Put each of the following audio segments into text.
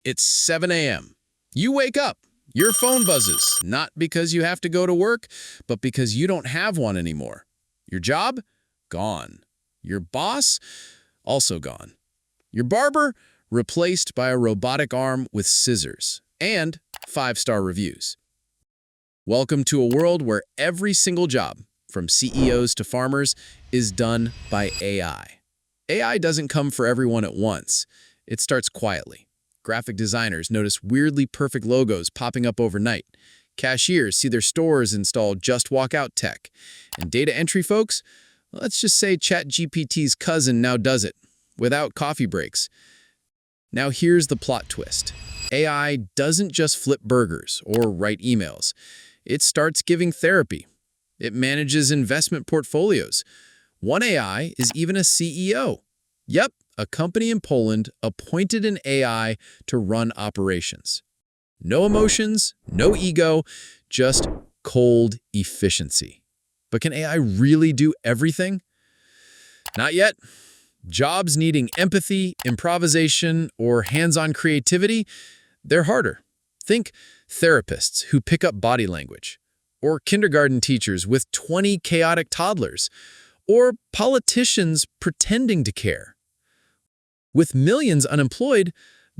It's 7 a.m. You wake up. Your phone buzzes, not because you have to go to work, but because you don't have one anymore. Your job? Gone. Your boss? Also gone. Your barber? Replaced by a robotic arm with scissors and 5-star reviews. Welcome to a world where every single job, from CEOs to farmers, is done by AI. AI doesn't come for everyone at once. It starts quietly. Graphic designers notice weirdly perfect logos popping up overnight. Cashiers see their stores install just walk out tech. And data entry folks, let's just say ChatGPT's cousin now does it, without coffee breaks. Now here's the plot twist. AI doesn't just flip burgers or write emails. It starts giving therapy. It manages investment portfolios. One AI is even a CEO. Yep, a company in Poland appointed an AI to run operations. No emotions, no ego, just cold efficiency. But can AI really do everything? Not yet. Jobs needing empathy, improvisation, or hands-on creativity, they're harder. Think therapists who pick up body language, or kindergarten teachers with 20 chaotic toddlers, or politicians pretending to care. With millions unemployed,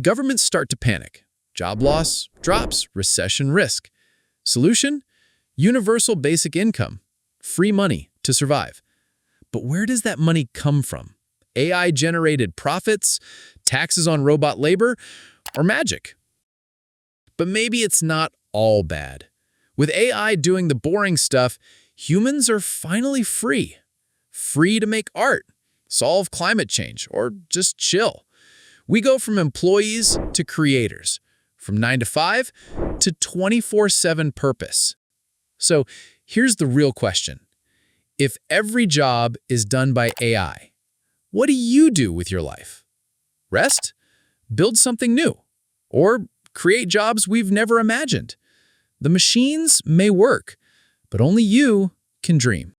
governments start to panic. Job loss drops, recession risk. Solution? Universal basic income, free money to survive. But where does that money come from? AI-generated profits, taxes on robot labor, or magic? But maybe it's not all bad. With AI doing the boring stuff, humans are finally free. Free to make art, solve climate change, or just chill. We go from employees to creators, from 9 to 5 to 24/7 purpose. So here's the real question. If every job is done by AI, what do you do with your life? Rest? Build something new? Or create jobs we've never imagined? The machines may work, but only you can dream.